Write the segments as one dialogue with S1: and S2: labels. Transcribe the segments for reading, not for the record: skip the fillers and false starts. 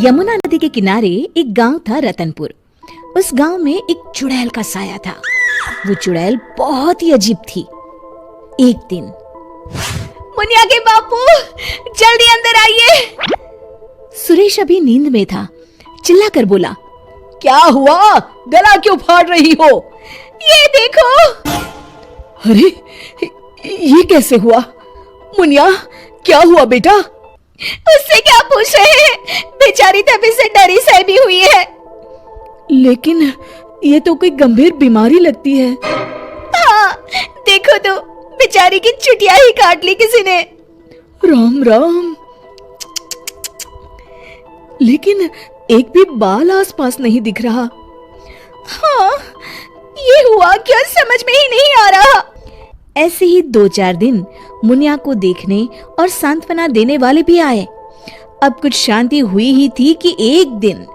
S1: यमुना नदी के किनारे एक गांव था रतनपुर। उस गांव में एक चुड़ैल का साया था। वो चुड़ैल बहुत ही अजीब थी। एक दिन, मुनिया के बापू, जल्दी अंदर आइए। सुरेश अभी नींद में था, चिल्लाकर बोला,
S2: क्या हुआ? गला क्यों फाड़ रही हो?
S1: ये देखो।
S2: अरे, ये कैसे हुआ? मुनिया, क्या हुआ बेटा?
S1: उससे क्या पूछ रहे हैं? बेचारी तभी से डरी सहमी हुई है।
S2: लेकिन ये तो कोई गंभीर बीमारी लगती है।
S1: हाँ, देखो तो, बेचारी की चुटिया ही काट ली किसी ने।
S2: राम राम। लेकिन एक भी बाल आसपास नहीं दिख रहा।
S1: हाँ, ये हुआ क्या समझ में ही नहीं आ रहा। ऐसे ही 2-4 दिन मुनिया को देखने और सांत्वना देने वाले भी आए। अब कुछ शांति हुई ही थी कि एक दिन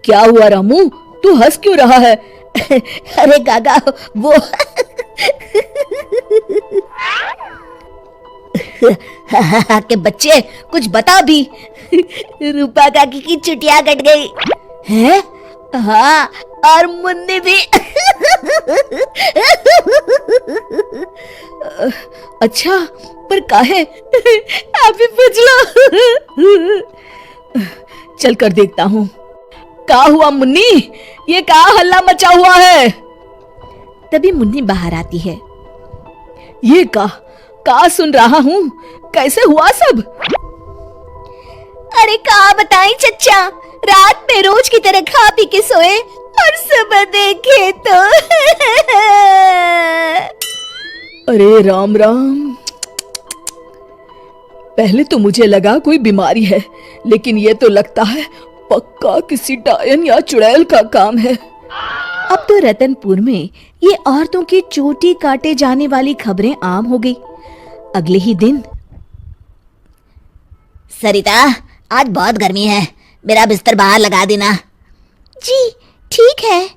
S2: क्या हुआ रामू? तू हंस क्यों रहा है?
S1: अरे काका, वो के बच्चे, कुछ बता भी। रूपा काकी की चुटिया कट गई है। हाँ, और मुन्नी भी।
S2: अच्छा, पर काहे?
S1: आप ही पूछ लो।
S2: चल कर देखता हूँ। क्या हुआ मुन्नी? ये क्या हल्ला मचा हुआ है?
S1: तभी मुन्नी बाहर आती है।
S2: ये का सुन रहा हूँ? कैसे हुआ सब?
S1: अरे का बताएं चच्चा, रात में रोज की तरह खा पी के सोए और सुबह देखे तो
S2: अरे राम राम। पहले तो मुझे लगा कोई बीमारी है, लेकिन ये तो लगता है पक्का किसी डायन या चुड़ैल का काम है।
S1: अब तो रतनपुर में ये औरतों की चोटी काटे जाने वाली खबरें आम हो गई। अगले ही दिन,
S3: सरिता, आज बहुत गर्मी है, मेरा बिस्तर बाहर लगा देना।
S1: जी ठीक है।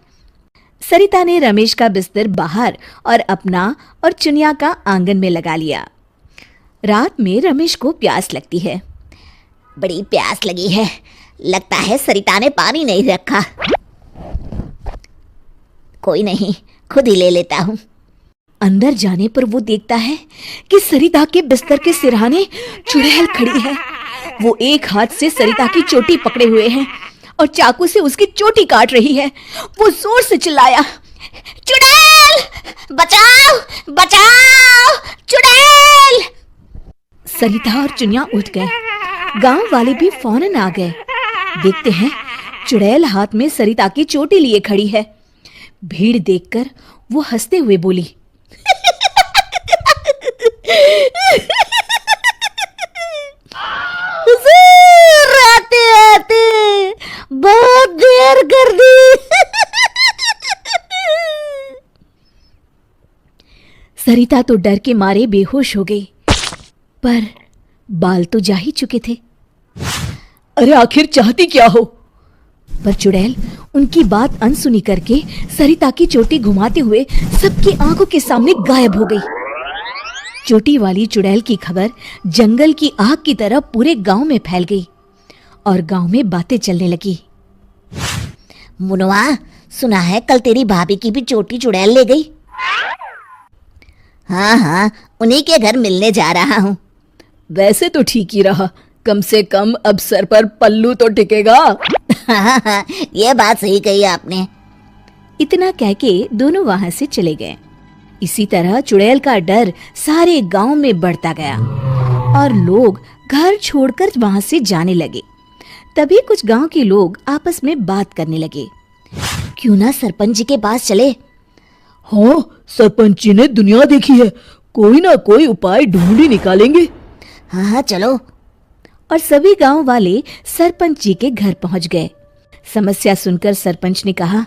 S1: सरिता ने रमेश का बिस्तर बाहर और अपना और चुनिया का आंगन में लगा लिया। रात में रमेश को प्यास लगती है।
S3: बड़ी प्यास लगी है, लगता है सरिता ने पानी नहीं रखा। कोई नहीं, खुद ही ले लेता हूँ।
S1: अंदर जाने पर वो देखता है कि सरिता के बिस्तर के सिरहाने चुड़ैल खड़ी है। वो एक हाथ से सरिता की चोटी पकड़े हुए है और चाकू से उसकी चोटी काट रही है। वो जोर से चिल्लाया, चुड़ैल, बचाओ बचाओ, चुड़ैल। सरिता और चुनिया उठ गए। गांव वाले भी फौरन आ गए। देखते हैं चुड़ैल हाथ में सरिता की चोटी लिए खड़ी है। भीड़ देखकर वो हंसते हुए बोली,
S3: आते आते बहुत देर कर दी।
S1: सरिता तो डर के मारे बेहोश हो गई, पर बाल तो जा ही चुके थे।
S2: अरे आखिर चाहती क्या हो?
S1: पर चुड़ैल उनकी बात अनसुनी करके सरिता की चोटी घुमाते हुए सबकी आंखों के सामने गायब हो गई। चोटी वाली चुड़ैल की खबर जंगल की आग की तरह पूरे गांव में फैल गई और गांव में बातें चलने लगी।
S3: मुनवा, सुना है कल तेरी भाभी की भी चोटी चुड़ैल ले गई। हाँ, उन्हीं के घर मिलने जा रहा हूँ।
S2: वैसे तो ठीक ही रहा, कम से कम अब सर पर पल्लू तो टिकेगा।
S3: हाँ, ये बात सही कही आपने।
S1: इतना कह के दोनों वहां से चले गए। इसी तरह चुड़ैल का डर सारे गांव में बढ़ता गया और लोग घर छोड़कर वहां से जाने लगे। तभी कुछ गांव के लोग आपस में बात करने लगे,
S3: क्यों ना सरपंच जी के पास चले।
S2: हाँ, सरपंच जी ने दुनिया देखी है, कोई ना कोई उपाय ढूंढ ही निकालेंगे।
S3: हाँ, चलो।
S1: और सभी गांव वाले सरपंच जी के घर पहुंच गए। समस्या सुनकर सरपंच ने कहा,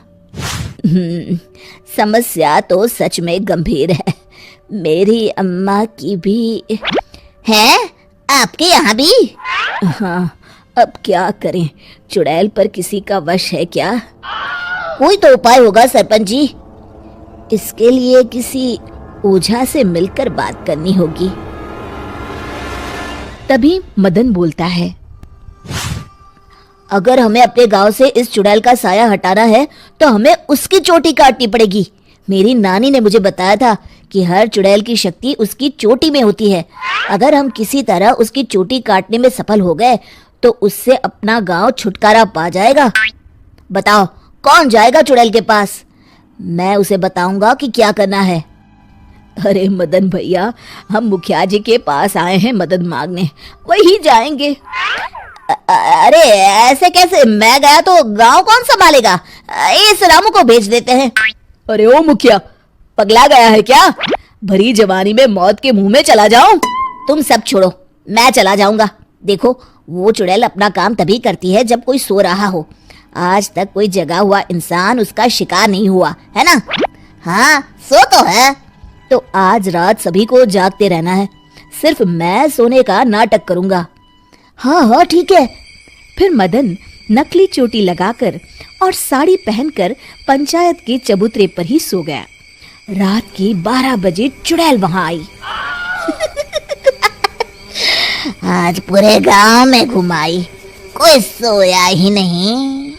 S3: समस्या तो सच में गंभीर है। मेरी अम्मा की भी है, आपके यहाँ भी?
S1: हाँ, अब क्या करें, चुड़ैल पर किसी का वश है क्या?
S3: कोई तो उपाय होगा सरपंच जी। इसके लिए किसी ओझा से मिलकर बात करनी होगी।
S1: तभी मदन बोलता है,
S3: अगर हमें अपने गांव से इस चुड़ैल का साया हटाना है तो हमें उसकी चोटी काटनी पड़ेगी। मेरी नानी ने मुझे बताया था कि हर चुड़ैल की शक्ति उसकी चोटी में होती है। अगर हम किसी तरह उसकी चोटी काटने में सफल हो गए तो उससे अपना गांव छुटकारा पा जाएगा। बताओ कौन जाएगा चुड़ैल के पास? मैं उसे बताऊंगा कि क्या करना है।
S1: अरे मदन भैया, हम मुखिया जी के पास आए हैं मदद मांगने, वही जाएंगे।
S3: अरे ऐसे कैसे? मैं गया तो गांव कौन संभालेगा? इस रामू को भेज देते हैं।
S1: अरे ओ मुखिया, पगला गया है क्या? भरी जवानी में मौत के मुंह में चला जाऊं?
S3: तुम सब छोड़ो, मैं चला जाऊंगा। देखो, वो चुड़ैल अपना काम तभी करती है जब कोई सो रहा हो। आज तक कोई जगा हुआ इंसान उसका शिकार नहीं हुआ है ना? हाँ, सो तो है। तो आज रात सभी को जागते रहना है। सिर्फ मैं सोने का नाटक करूंगा। हाँ, ठीक है।
S1: फिर मदन नकली चोटी लगाकर और साड़ी पहनकर पंचायत के चबूतरे पर ही सो गया। रात के 12 बजे चुड़ैल वहां आई।
S3: आज पूरे गांव में घुमाई, कोई सोया ही नहीं।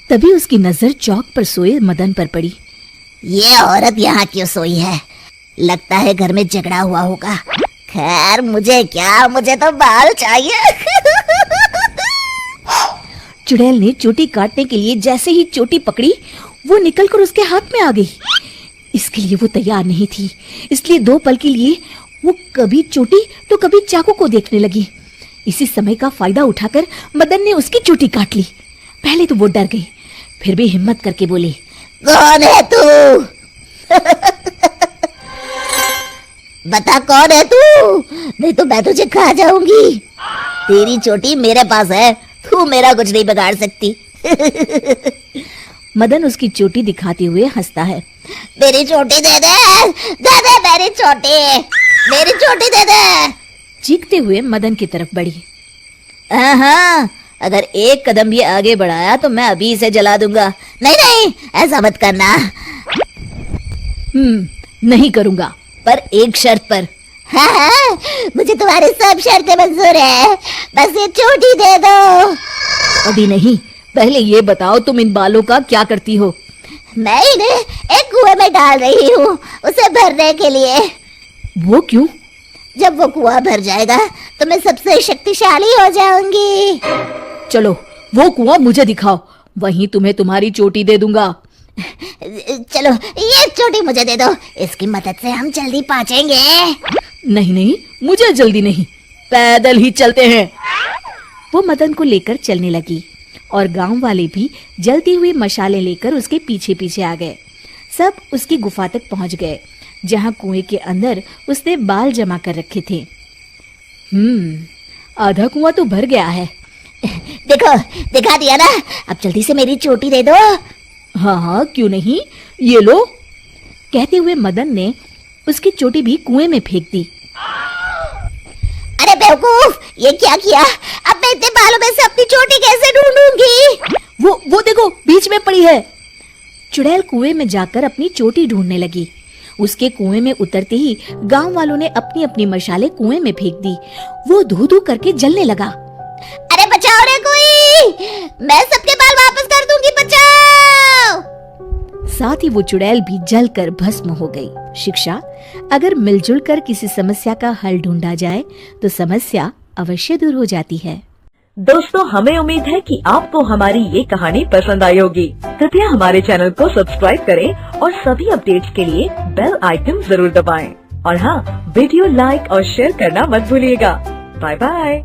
S1: तभी उसकी नजर चौक पर सोए मदन पर पड़ी।
S3: ये औरत यहाँ क्यों सोई है? लगता है घर में झगड़ा हुआ होगा। खैर मुझे क्या, मुझे तो बाल चाहिए।
S1: चुड़ैल ने चोटी काटने के लिए जैसे ही चोटी पकड़ी, वो निकलकर उसके हाथ में आ गई। इसके लिए वो तैयार नहीं थी, इसलिए 2 पल के लिए वो कभी चोटी तो कभी चाकू को देखने लगी। इसी समय का फायदा उठाकर मदन ने उसकी चोटी काट ली। पहले तो वो डर गई, फिर भी हिम्मत करके बोली,
S3: कौन है तू? बता कौन है तू, नहीं तो मैं तुझे खा जाऊंगी। तेरी चोटी मेरे पास है, तू मेरा कुछ नहीं बिगाड़ सकती।
S1: मदन उसकी चोटी दिखाते हुए हंसता है।
S3: मेरी चोटी दे दे, दे दे मेरी चोटी, मेरी चोटी दे दे।
S1: चीखते हुए मदन की तरफ बढ़ी।
S3: हाँ, अगर एक कदम भी आगे बढ़ाया तो मैं अभी इसे जला दूंगा। नहीं नहीं, ऐसा मत करना।
S1: नहीं करूंगा,
S3: पर एक शर्त पर। हाँ, मुझे तुम्हारी सब शर्तें मंजूर है, बस ये चोटी दे दो।
S1: अभी नहीं, पहले ये बताओ तुम इन बालों का क्या करती हो?
S3: मैं इन्हें एक कुएं में डाल रही हूँ, उसे भरने के लिए।
S1: वो क्यों?
S3: जब वो कुआं भर जाएगा तो मैं सबसे शक्तिशाली हो जाऊंगी।
S1: चलो वो कुआं मुझे दिखाओ, वहीं तुम्हें तुम्हारी चोटी दे दूंगा।
S3: चलो ये चोटी मुझे दे दो, इसकी मदद से हम जल्दी पहुंचेंगे।
S1: नहीं नहीं, मुझे जल्दी नहीं, पैदल ही चलते हैं। वो मदन को लेकर चलने लगी और गांव वाले भी जलती हुई मशालें लेकर उसके पीछे पीछे आ गए। सब उसकी गुफा तक पहुंच गए, जहां कुएं के अंदर उसने बाल जमा कर रखे थे। आधा कुआं तो भर गया है।
S3: देखो, दिखा दिया ना, अब जल्दी से मेरी चोटी दे दो।
S1: हाँ हाँ, क्यों नहीं, ये लो। कहते हुए मदन ने उसकी चोटी भी कुएं में फेंक दी।
S3: अरे बेवकूफ, ये क्या किया? अब मैं इतने बालों में से अपनी चोटी कैसे ढूंढूंगी?
S1: वो देखो, बीच में पड़ी है। चुड़ैल कुएं में जाकर अपनी चोटी ढूंढने लगी। उसके कुएं में उतरते ही गांव वालों ने अपनी अपनी मशालें कुएं में फेंक दी। वो धू धू करके जलने लगा।
S3: अरे बचाओ रे कोई, मैं सबके बाल वापस कर दूंगी, बचाओ।
S1: साथ ही वो चुड़ैल भी जलकर भस्म हो गई। शिक्षा, अगर मिलजुल कर किसी समस्या का हल ढूंढा जाए तो समस्या अवश्य दूर हो जाती है।
S4: दोस्तों, हमें उम्मीद है कि आपको हमारी ये कहानी पसंद आई होगी। कृपया हमारे चैनल को सब्सक्राइब करें और सभी अपडेट्स के लिए बेल आइकन जरूर दबाएं। और हाँ, वीडियो लाइक और शेयर करना मत भूलिएगा। Bye bye.